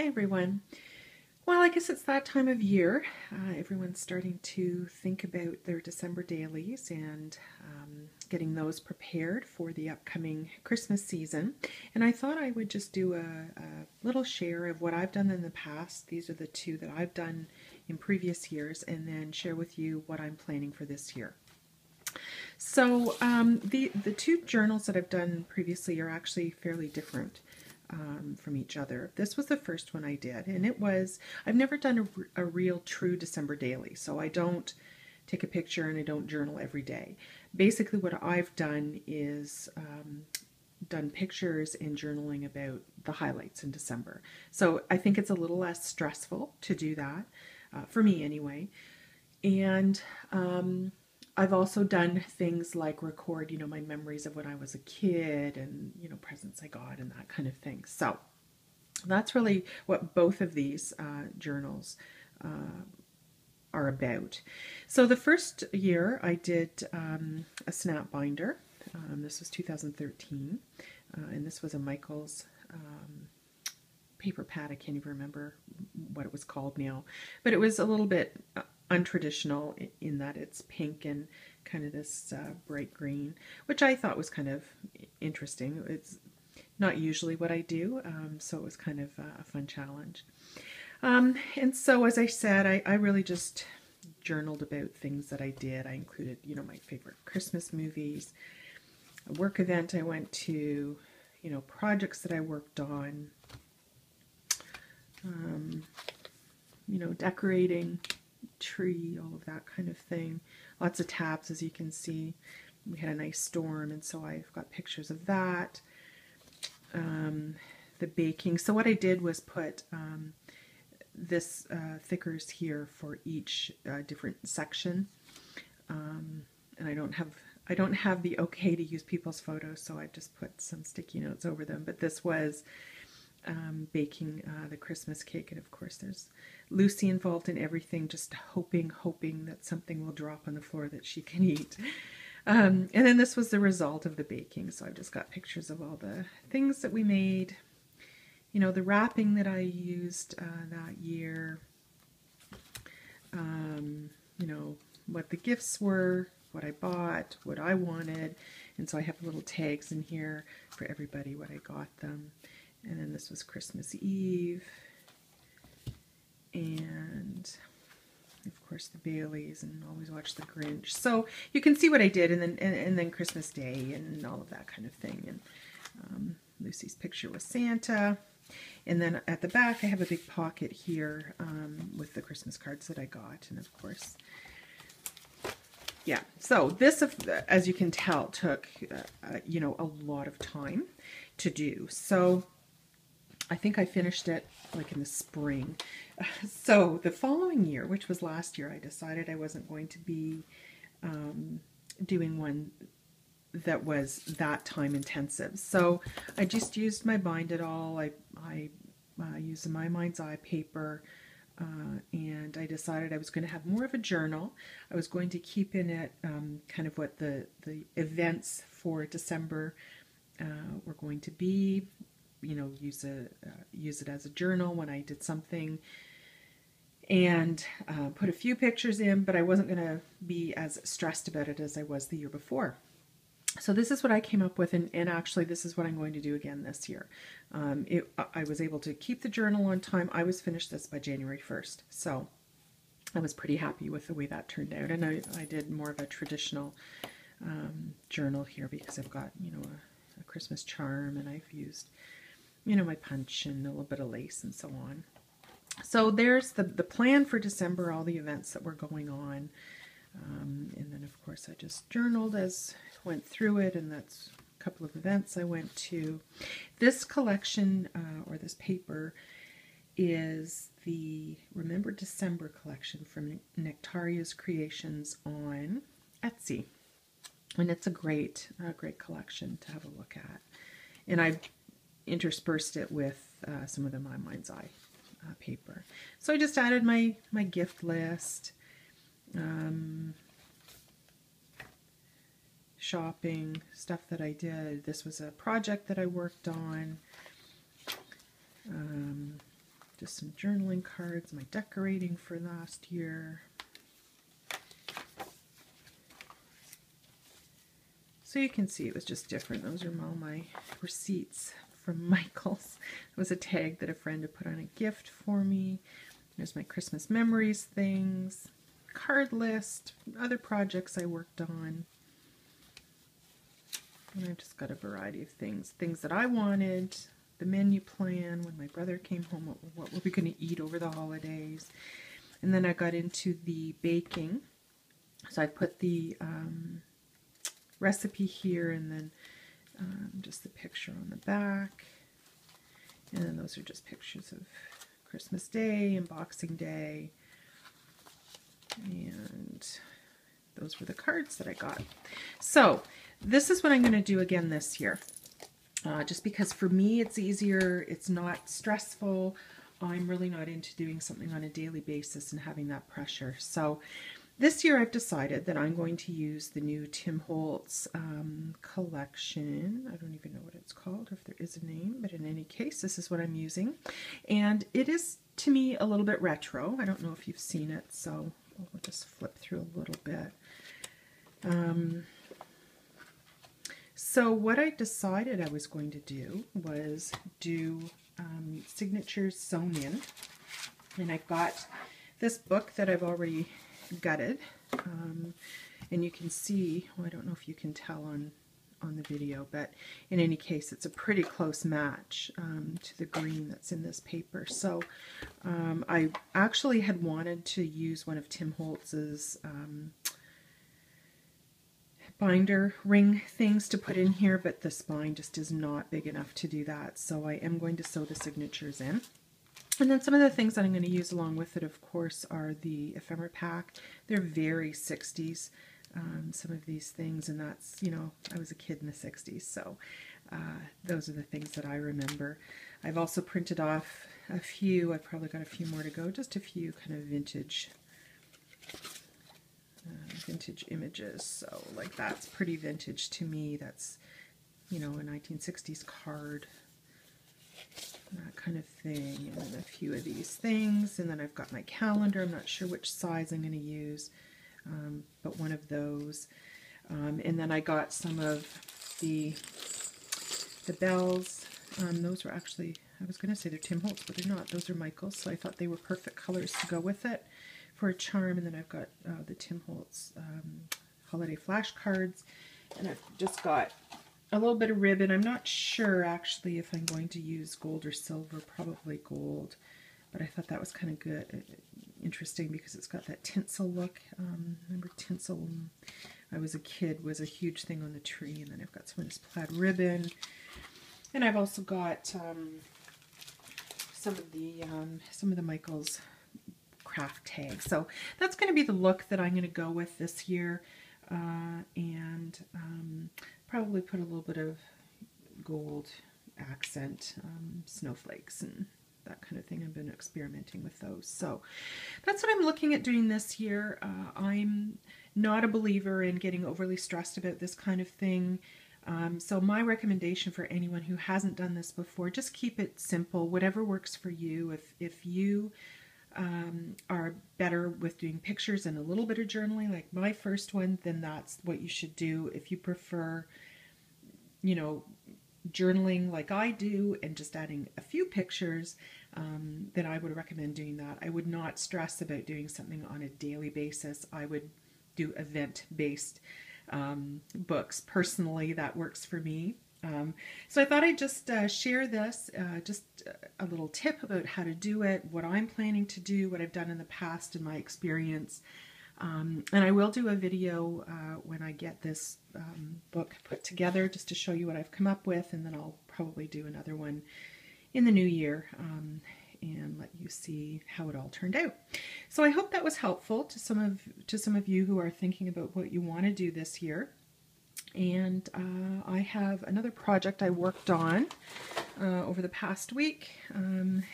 Hey everyone. Well, I guess it's that time of year. Everyone's starting to think about their December dailies and getting those prepared for the upcoming Christmas season. And I thought I would just do a little share of what I've done in the past. These are the two that I've done in previous years, and then share with you what I'm planning for this year. So the two journals that I've done previously are actually fairly different from each other. This was the first one I did, and I've never done a real true December daily, so I don't take a picture and I don't journal every day. Basically what I've done is done pictures and journaling about the highlights in December. So I think it's a little less stressful to do that, for me anyway. And I've also done things like record, my memories of when I was a kid and, presents I got and that kind of thing. So that's really what both of these journals are about. So the first year I did a snap binder. This was 2013, and this was a Michael's paper pad. I can't even remember what it was called now, but it was a little bit untraditional in that it's pink and kind of this bright green, which I thought was kind of interesting. It's not usually what I do, so it was kind of a fun challenge. And so, as I said, I really just journaled about things that I did. I included, my favorite Christmas movies, a work event I went to, projects that I worked on, decorating tree, all of that kind of thing. Lots of tabs, as you can see. We had a nice storm, and so I've got pictures of that. The baking. So what I did was put this thickers here for each different section, and I don't have the okay to use people's photos, so I just put some sticky notes over them. But this was baking the Christmas cake, and of course there's Lucy involved in everything, just hoping that something will drop on the floor that she can eat. And then this was the result of the baking, so I've just got pictures of all the things that we made, the wrapping that I used that year, what the gifts were, what I bought, what I wanted, and so I have little tags in here for everybody what I got them. And then this was Christmas Eve, and of course the Baileys, and always watch the Grinch. So you can see what I did, and then Christmas Day and all of that kind of thing. And Lucy's picture with Santa, and then at the back I have a big pocket here with the Christmas cards that I got, and of course, yeah. So this, as you can tell, took a lot of time to do. So I think I finished it like in the spring. So the following year, which was last year, I decided I wasn't going to be doing one that was that time intensive. So I just used my Bind It All. I used my Mind's Eye paper, and I decided I was going to have more of a journal. I was going to keep in it kind of what the events for December were going to be. Use it as a journal when I did something, and put a few pictures in, but I wasn't going to be as stressed about it as I was the year before. So this is what I came up with, and actually this is what I'm going to do again this year. I was able to keep the journal on time. I was finished this by January 1st, so I was pretty happy with the way that turned out. And I did more of a traditional journal here because I've got, a Christmas charm, and I've used my punch and a little bit of lace and so on. So there's the plan for December, all the events that were going on. And then, of course, I just journaled as I went through it, and that's a couple of events I went to. This collection, or this paper, is the Remember December collection from Nectaria's Creations on Etsy. And it's a great collection to have a look at. And I've interspersed it with some of the My Mind's Eye paper. So I just added my gift list, shopping, stuff that I did. This was a project that I worked on. Just some journaling cards, my decorating for last year. So you can see it was just different. Those are all my receipts from Michael's. It was a tag that a friend had put on a gift for me. There's my Christmas memories things, card list, other projects I worked on. And I've just got a variety of things that I wanted, the menu plan, when my brother came home, what were we going to eat over the holidays. And then I got into the baking. So I put the recipe here, and then just the picture on the back. And then those are just pictures of Christmas Day and Boxing Day. And those were the cards that I got. So this is what I'm going to do again this year. Just because for me it's easier, it's not stressful. I'm really not into doing something on a daily basis and having that pressure. So this year I've decided that I'm going to use the new Tim Holtz collection. I don't even know what it's called, or if there is a name, but in any case, this is what I'm using. And it is, to me, a little bit retro. I don't know if you've seen it, so we'll just flip through a little bit. So what I decided I was going to do was do signatures sewn in. And I've got this book that I've already gutted, and you can see, well, I don't know if you can tell on the video, but in any case it's a pretty close match to the green that's in this paper. So I actually had wanted to use one of Tim Holtz's binder ring things to put in here, but the spine just is not big enough to do that, so I am going to sew the signatures in. And then some of the things that I'm going to use along with it, of course, are the ephemera pack. They're very 60s, some of these things, and that's, you know, I was a kid in the 60s, so those are the things that I remember. I've also printed off a few, I've probably got a few more to go, just a few kind of vintage images. So like that's pretty vintage to me. That's, you know, a 1960s card, that kind of thing, and then a few of these things, and then I've got my calendar. I'm not sure which size I'm going to use, but one of those, and then I got some of the bells. Those were actually, I was going to say they're Tim Holtz, but they're not. Those are Michael's, so I thought they were perfect colors to go with it for a charm. And then I've got the Tim Holtz holiday flashcards, and I've just got a little bit of ribbon. I'm not sure actually if I'm going to use gold or silver, probably gold, but I thought that was kind of good, interesting, because it's got that tinsel look. Remember tinsel when I was a kid was a huge thing on the tree. And then I've got some of this plaid ribbon, and I've also got some of the Michael's craft tags. So that's going to be the look that I'm going to go with this year, and probably put a little bit of gold accent, snowflakes and that kind of thing. I've been experimenting with those. So that's what I'm looking at doing this year. I'm not a believer in getting overly stressed about this kind of thing. So my recommendation for anyone who hasn't done this before, just keep it simple, whatever works for you. If you are better with doing pictures and a little bit of journaling, like my first one, then that's what you should do. If you prefer, you know, journaling like I do and just adding a few pictures, then I would recommend doing that. I would not stress about doing something on a daily basis. I would do event-based books. Personally, that works for me. So I thought I'd just share this, just a little tip about how to do it, what I'm planning to do, what I've done in the past, and my experience. And I will do a video when I get this book put together, just to show you what I've come up with, and then I'll probably do another one in the new year and let you see how it all turned out. So I hope that was helpful to some of you who are thinking about what you want to do this year. And I have another project I worked on over the past week,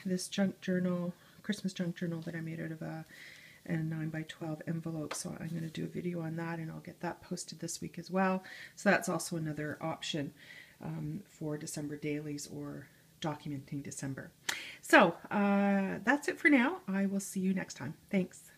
this junk journal, Christmas junk journal that I made out of a 9x12 envelope. So I'm going to do a video on that, and I'll get that posted this week as well. So that's also another option for December dailies or documenting December. So that's it for now. I will see you next time. Thanks.